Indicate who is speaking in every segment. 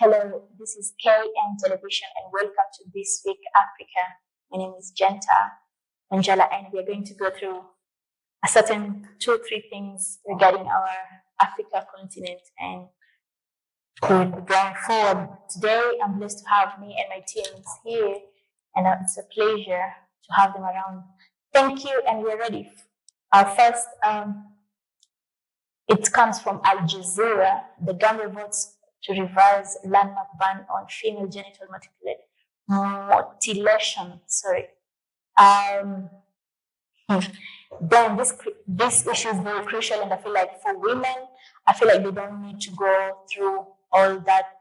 Speaker 1: Hello, this is KN Television and welcome to This Week Africa. My name is Genta Angela and we are going to go through a certain 2 or 3 things regarding our Africa continent and we'll be going forward. Today I'm blessed to have me and my teams here and it's a pleasure to have them around. Thank you and we're ready. Our first, it comes from Al Jazeera. The Gambia votes to revise landmark ban on female genital mutilation. Then this issue is very crucial, and I feel like for women, I feel like they don't need to go through all that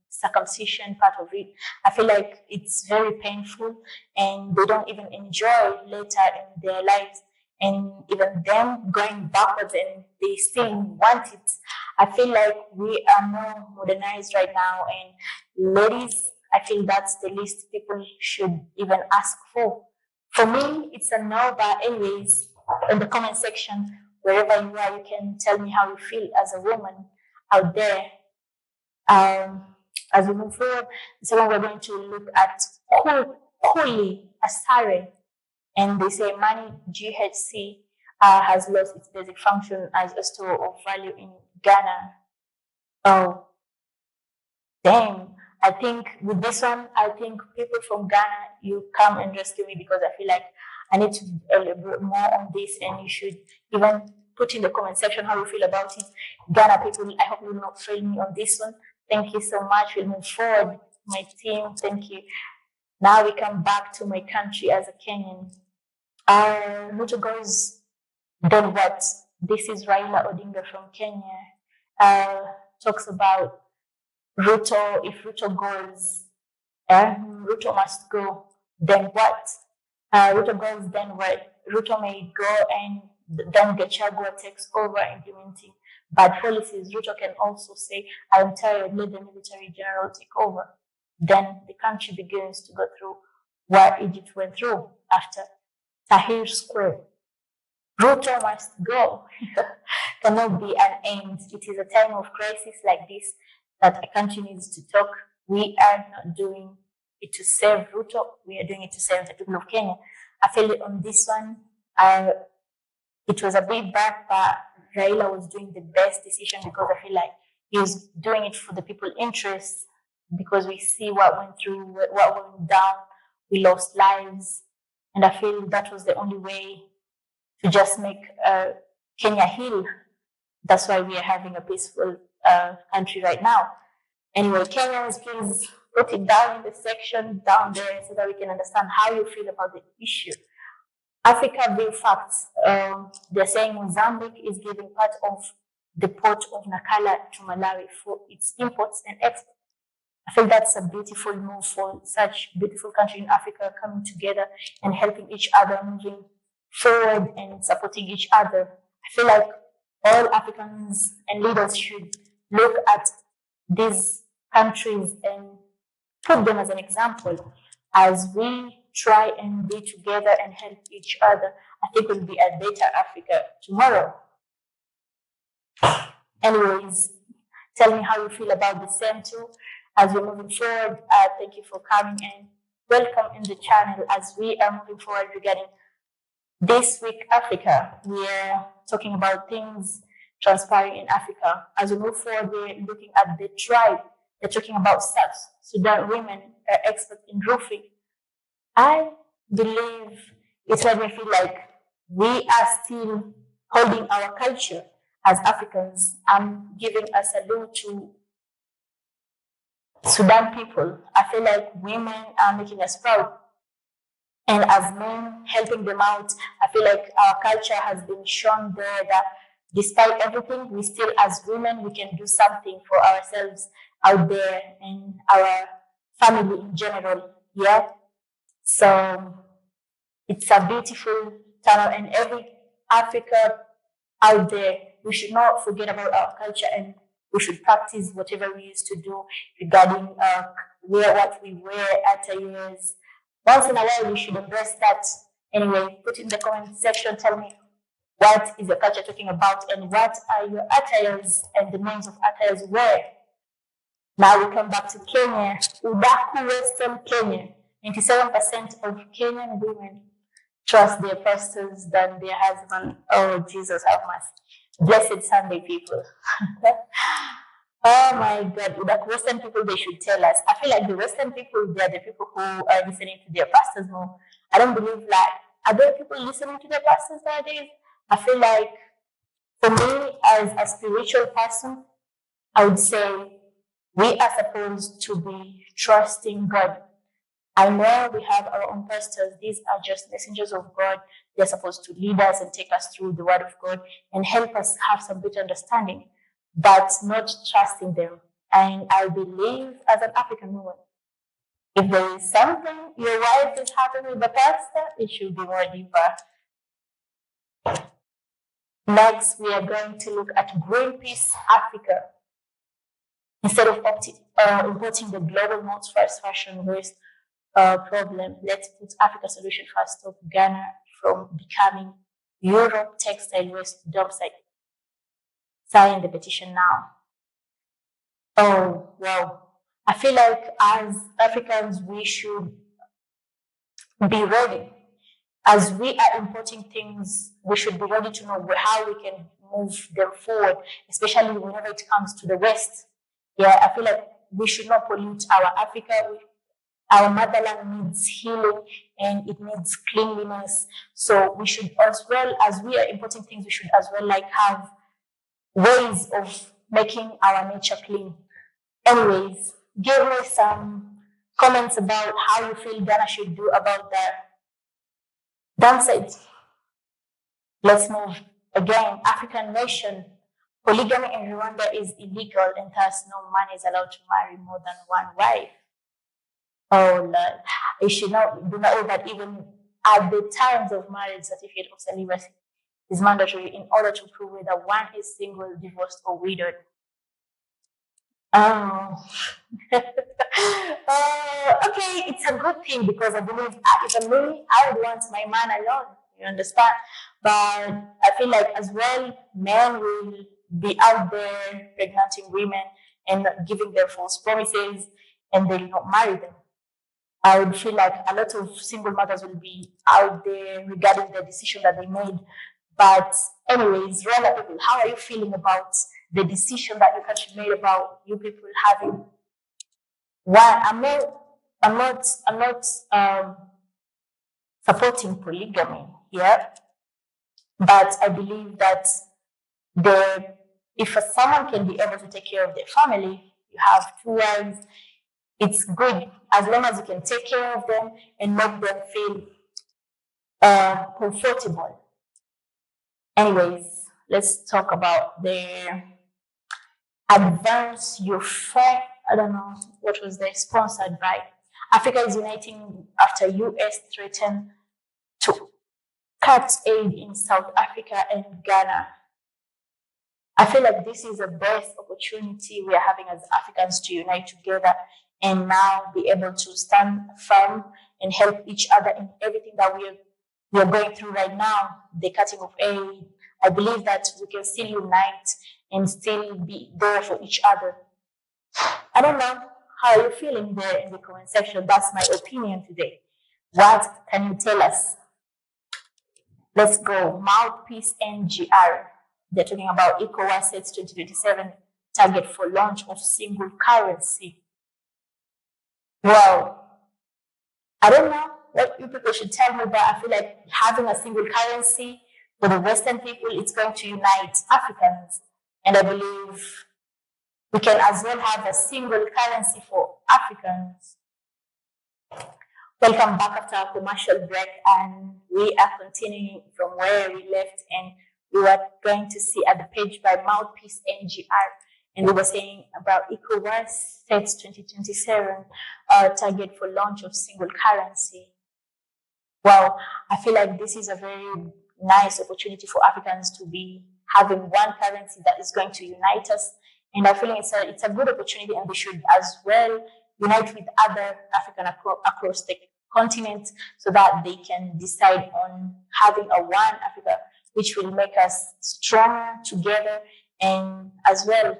Speaker 1: circumcision part of it. I feel like it's very painful, and they don't even enjoy later in their lives. And even them going backwards and they still want it. I feel like we are more modernized right now, and ladies, I feel that's the least people should even ask for. For me, it's a no, but anyways, in the comment section, wherever you are, you can tell me how you feel as a woman out there. As we move forward, so we're going to look at Kuli Asare. And they say money GHC has lost its basic function as a store of value in Ghana. Oh, damn. I think with this one, I think people from Ghana, you come and rescue me because I feel like I need to elaborate more on this and you should even put in the comment section how you feel about it. Ghana people, I hope you will not fail me on this one. Thank you so much. We'll move forward. My team, thank you. Now we come back to my country as a Kenyan. Ruto goes, then what? This is Raila Odinga from Kenya. Talks about Ruto. If Ruto goes, Ruto must go. Then what? Ruto goes, then what? Ruto may go and then Gachagua takes over implementing bad policies. Ruto can also say, I am tired, let the military general take over. Then the country begins to go through what Egypt went through after Tahrir Square. Ruto must go. Cannot be an end. It is a time of crisis like this that a country needs to talk. We are not doing it to save Ruto. We are doing it to save the people of Kenya. I feel on this one, it was a bit bad, but Raila was doing the best decision because I feel like he was doing it for the people's interests because we see what went through, what went down. We lost lives. And I feel that was the only way to just make Kenya heal. That's why we are having a peaceful country right now. Anyway, Kenyans, please put it down in the section down there so that we can understand how you feel about the issue. Africa View Facts. They're saying Mozambique is giving part of the port of Nakala to Malawi for its imports and exports. I feel that's a beautiful move for such beautiful country in Africa coming together and helping each other, moving forward and supporting each other. I feel like all Africans and leaders should look at these countries and put them as an example. As we try and be together and help each other, I think we'll be a better Africa tomorrow. Anyways, tell me how you feel about the same too. As we're moving forward, thank you for coming and welcome in the channel as we are moving forward regarding This Week Africa. We're talking about things transpiring in Africa. As we move forward, we're looking at the tribe. They're talking about South Sudan women are experts in roofing. I believe it's made me feel like we are still holding our culture as Africans. I'm giving a salute to Sudan people. I feel like women are making us proud. And as men helping them out, I feel like our culture has been shown there that despite everything, we still as women, we can do something for ourselves out there and our family in general. Yeah. So it's a beautiful tunnel and every Africa out there, we should not forget about our culture and we should practice whatever we used to do regarding what we wear, attires. Once in a while, we should embrace that. Anyway, put in the comment section, tell me what is your culture talking about and what are your attires and the names of attires where. Now we come back to Kenya. Udaku, Western Kenya. 97% of Kenyan women trust their pastors than their husband. Oh, Jesus, have mercy. Blessed Sunday people. Oh my God, like Western people, they should tell us. I feel like the Western people, they are the people who are listening to their pastors more. I don't believe like, are there people listening to their pastors nowadays? I feel like for me, as a spiritual person, I would say we are supposed to be trusting God. I know we have our own pastors. These are just messengers of God. They're supposed to lead us and take us through the word of God and help us have some better understanding, but not trusting them. And I believe as an African woman, if there is something your wife is having with the pastor, it should be more deeper. Next, we are going to look at Greenpeace Africa. Instead of importing the global most fast fashion waste problem, let's put Africa solution first. Stop Ghana from becoming Europe textile waste dump site. Sign the petition now. Oh, wow. I feel like as Africans, we should be ready. As we are importing things, we should be ready to know how we can move them forward, especially whenever it comes to the West. Yeah, I feel like we should not pollute our Africa. Our motherland needs healing and it needs cleanliness. So we should, as well as we are importing things, we should as well like have ways of making our nature clean. Anyways, give me some comments about how you feel Ghana should do about that. Downside. Let's move. Again, African nation. Polygamy in Rwanda is illegal and thus no man is allowed to marry more than one wife. Oh Lord. You should not do not know that even at the times of marriage, certificate of celibacy is mandatory in order to prove whether one is single, divorced, or widowed. Oh. Okay, it's a good thing because I believe if me, I would want my man alone. You understand? But I feel like as well, men will be out there pregnanting women and giving them false promises, and they will not marry them. I would feel like a lot of single mothers will be out there regarding the decision that they made. But anyways, Rwanda people, how are you feeling about the decision that your country made about you people having one? I'm not supporting polygamy here, but I believe that if someone can be able to take care of their family, you have two wives, it's good as long as you can take care of them and make them feel comfortable. Anyways, let's talk about the Advance Your Fair. I don't know what was they sponsored by. Africa is uniting after US threatened to cut aid in South Africa and Ghana. I feel like this is the best opportunity we are having as Africans to unite together and now be able to stand firm and help each other in everything that we're going through right now, the cutting of aid. I believe that we can still unite and still be there for each other. I don't know how you're feeling there in the comment section. That's my opinion today. What can you tell us? Let's go. Mouthpiece NGR. They're talking about ECOWAS sets 2027 target for launch of single currency. Well, I don't know what you people should tell me, but I feel like having a single currency for the Western people, it's going to unite Africans. And I believe we can as well have a single currency for Africans. Welcome back after our commercial break, and we are continuing from where we left, and we were going to see at the page by Mouthpiece NGR, and we were saying about ECOWAS sets 2027 target for launch of single currency. Well, I feel like this is a very nice opportunity for Africans to be having one currency that is going to unite us, and I feel it's a good opportunity, and we should as well unite with other African across the continent so that they can decide on having a one Africa, which will make us stronger together. And as well,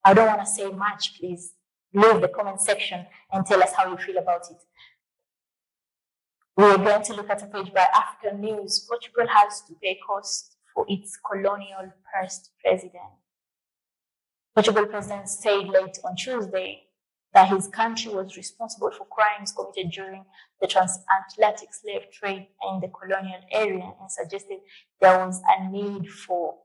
Speaker 1: I don't want to say much, please, leave the comment section and tell us how you feel about it. We are going to look at a page by African News. Portugal has to pay cost for its colonial past president. Portugal president said late on Tuesday that his country was responsible for crimes committed during the transatlantic slave trade in the colonial area and suggested there was a need for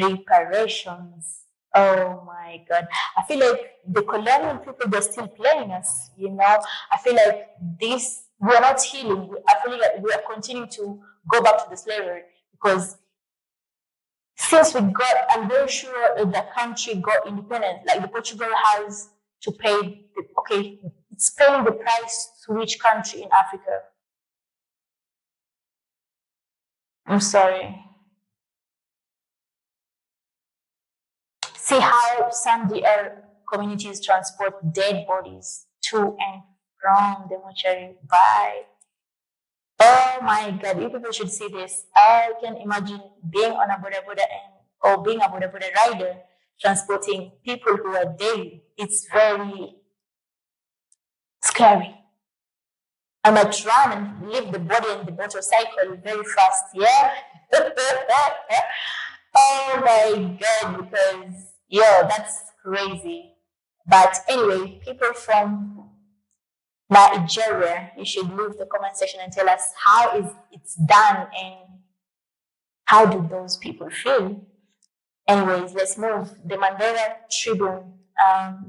Speaker 1: reparations. Oh my God. I feel like the colonial people, they're still playing us, you know. I feel like we're not healing. I feel like we are continuing to go back to the slavery because since I'm very sure the country got independence, like the Portugal has to pay, it's paying the price to which country in Africa? I'm sorry. See how some DR communities transport dead bodies to and from the mortuary by. Oh my God, you people should see this. I can imagine being on a boda boda or being a boda boda rider transporting people who are dead. It's very scary. I might run and leave the body in the motorcycle very fast, yeah? Oh my God, because, that's crazy. But anyway, people from Nigeria, you should leave the comment section and tell us how is it's done and how do those people feel. Anyways, let's move. The Mandela Tribune.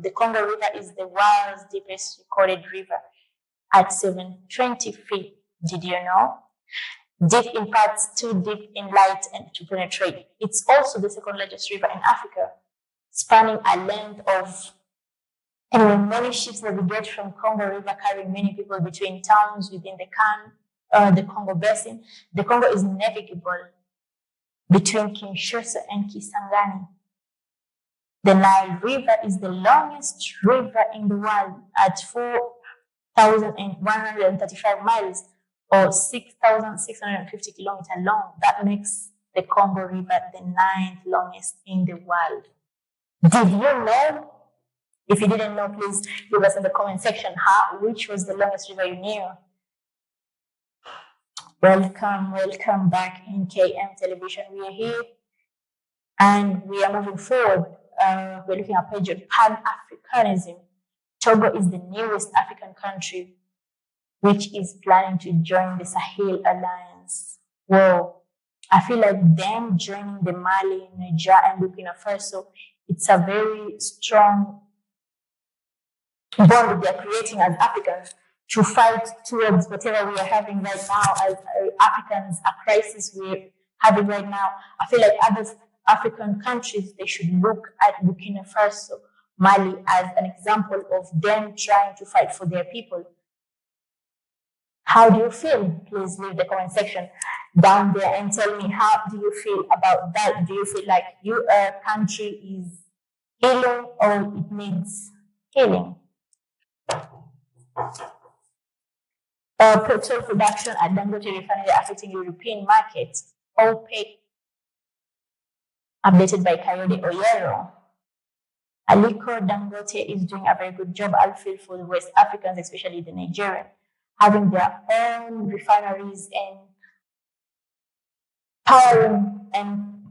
Speaker 1: The Congo River is the world's deepest recorded river at 720 feet. Did you know? Deep in parts, too deep in light and to penetrate. It's also the second largest river in Africa, spanning a length of. Anyway, many ships navigate from Congo River, carrying many people between towns within the Congo Basin. The Congo is navigable between Kinshasa and Kisangani. The Nile River is the longest river in the world at 4,135 miles or 6,650 kilometers long. That makes the Congo River the 9th longest in the world. Did you know? If you didn't know, please leave us in the comment section which was the longest river you knew. Welcome back in KM Television. We are here and we are moving forward. We're looking at page on Pan-Africanism. Togo is the newest African country which is planning to join the Sahel Alliance. Whoa, I feel like them joining the Mali, Niger, and Burkina Faso, it's a very strong bond they're creating as Africans to fight towards whatever we are having right now as Africans, a crisis we're having right now. I feel like other African countries, they should look at Burkina Faso, Mali as an example of them trying to fight for their people. How do you feel? Please leave the comment section down there and tell me how do you feel about that? Do you feel like your country is healing or it needs healing? Petrol production at Dangote refinery affecting European markets. OPEC, updated by Kayode Oyero. Aliko Dangote is doing a very good job, I feel, for the West Africans, especially the Nigerian, having their own refineries and powering and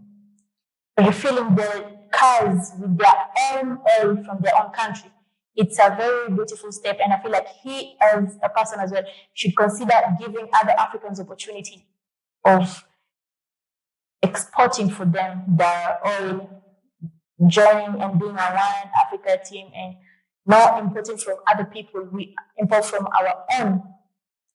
Speaker 1: refilling their cars with their own oil from their own country. It's a very beautiful step, and I feel like he, as a person as well, should consider giving other Africans opportunity of exporting for them their oil, joining and being a one Africa team, and not importing from other people. We import from our own.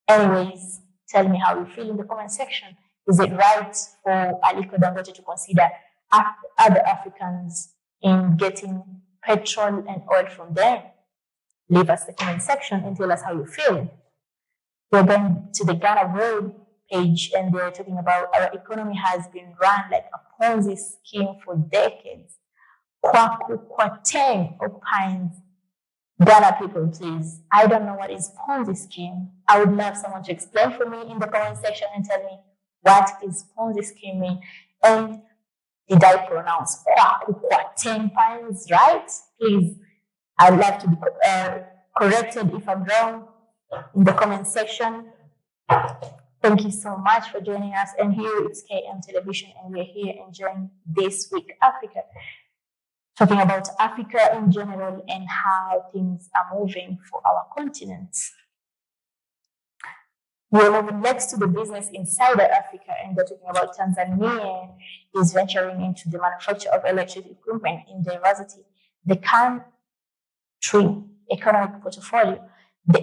Speaker 1: Anyways, tell me how you feel in the comment section. Is it right for Aliko Dangote to consider other Africans in getting petrol and oil from them? Leave us the comment section and tell us how you feel. We're going to the Ghana World page and they're talking about our economy has been run like a Ponzi scheme for decades. Kwaku Kwateng opines, Ghana people, please. I don't know what is Ponzi scheme. I would love someone to explain for me in the comment section and tell me what is Ponzi scheme mean. And did I pronounce Kwaku Kwateng pines right? Please, I'd like to be corrected if I'm wrong in the comment section. Thank you so much for joining us. And here it's KM Television, and we're here enjoying This Week Africa, talking about Africa in general and how things are moving for our continent. We're moving next to the business inside Africa, and we're talking about Tanzania is venturing into the manufacture of electric equipment in diversity. The country economic portfolio, the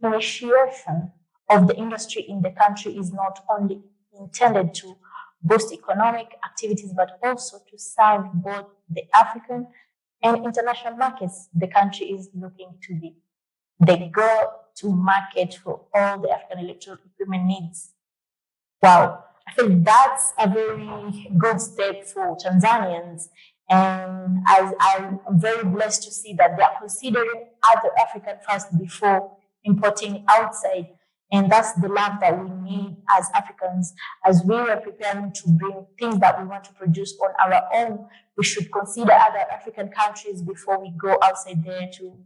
Speaker 1: initiation of the industry in the country is not only intended to boost economic activities, but also to serve both the African and international markets. The country is looking to be the go-to market for all the African electronic equipment needs. Wow, I feel that's a very good step for Tanzanians. And I'm very blessed to see that they are considering other African first before importing outside. And that's the love that we need as Africans. As we are preparing to bring things that we want to produce on our own, we should consider other African countries before we go outside there to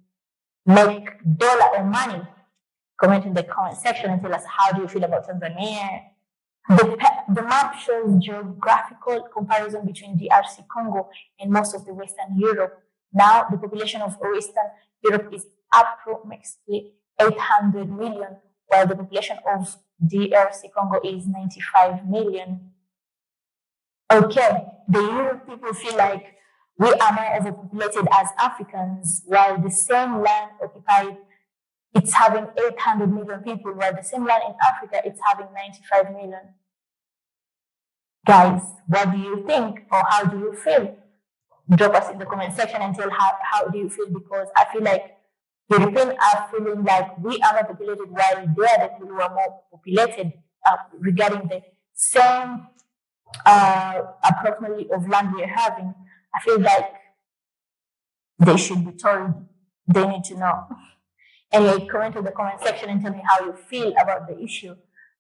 Speaker 1: make dollar or money. Comment in the comment section and tell us, how do you feel about Tanzania? The map shows geographical comparison between DRC Congo and most of the Western Europe. Now, the population of Western Europe is approximately 800 million, while the population of DRC Congo is 95 million. Okay, the Europe people feel like we are more overpopulated as Africans, while the same land occupied, it's having 800 million people, while the same land in Africa, it's having 95 million. Guys, what do you think, or how do you feel? Drop us in the comment section and tell how do you feel, because I feel like Europeans are feeling like we are more populated, while they are the people who are more populated regarding the same approximately of land we are having. I feel like they should be told, they need to know. Anyway, comment in the comment section and tell me how you feel about the issue.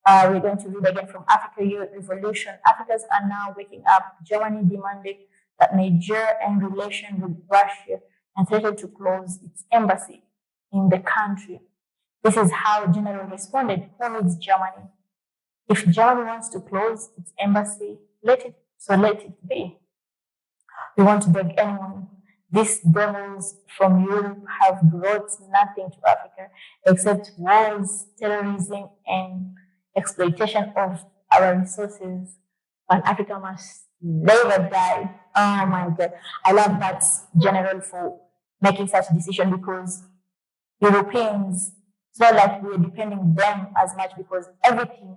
Speaker 1: We're going to read again from Africa Youth Revolution. Africans are now waking up. Germany demanded that Niger end relation with Russia and threatened to close its embassy in the country. This is how General responded. Who needs Germany? If Germany wants to close its embassy, let it be. We won't beg anyone. These devils from Europe have brought nothing to Africa except wars, terrorism, and exploitation of our resources. But Africa must never die. Oh my God. I love that general for making such a decision, because Europeans, it's not like we're depending them as much, because everything,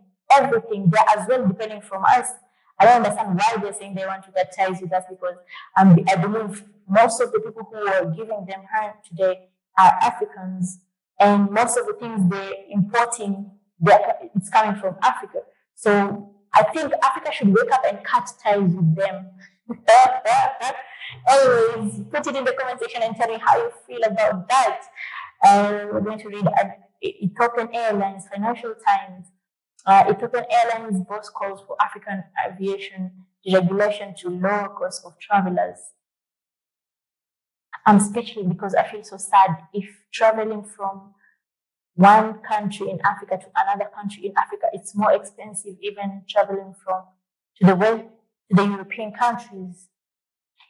Speaker 1: they're as well depending from us. I don't understand why they're saying they want to cut ties with us, because I believe most of the people who are giving them hand today are Africans, and most of the things they're importing, it's coming from Africa. So I think Africa should wake up and cut ties with them. Anyways, put it in the comment section and tell me how you feel about that. We're going to read Ethiopian Airlines, Financial Times. Ethiopian Airlines boss calls for African aviation deregulation to lower costs of travelers. I'm speechless because I feel so sad. If traveling from one country in Africa to another country in Africa, it's more expensive even traveling to the European countries.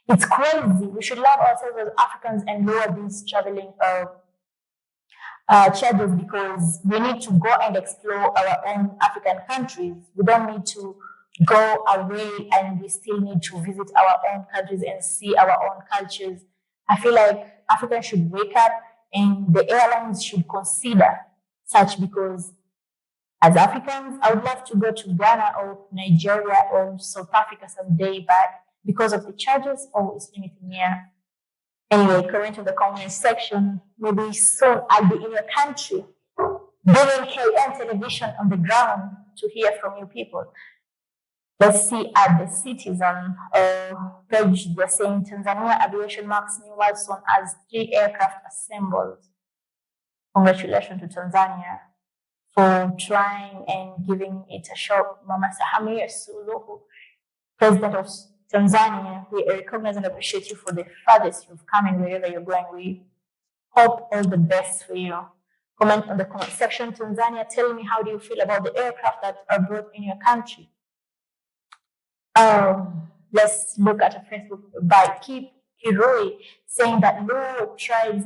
Speaker 1: It's crazy. We should love ourselves as Africans and lower these traveling charges, because we need to go and explore our own African countries. We don't need to go away, and we still need to visit our own countries and see our own cultures. I feel like Africans should wake up, and the airlines should consider such, because as Africans, I would love to go to Ghana or Nigeria or South Africa someday, but because of the charges, it's limiting here. Anyway, comment in the comment section. Maybe soon I'll be in your country doing KM television on the ground to hear from you people. Let's see at the Citizen page, they're saying Tanzania aviation marks new milestone as 3 aircraft assembled. Congratulations to Tanzania for trying and giving it a shot. Mama Samia Suluhu, President of Tanzania, we recognize and appreciate you for the farthest you've come and wherever you're going. We Hope all the best for you. Comment on the comment section. Tanzania, tell me, how do you feel about the aircraft that are brought in your country? Let's look at a Facebook by Keep Hiroi saying that no tribes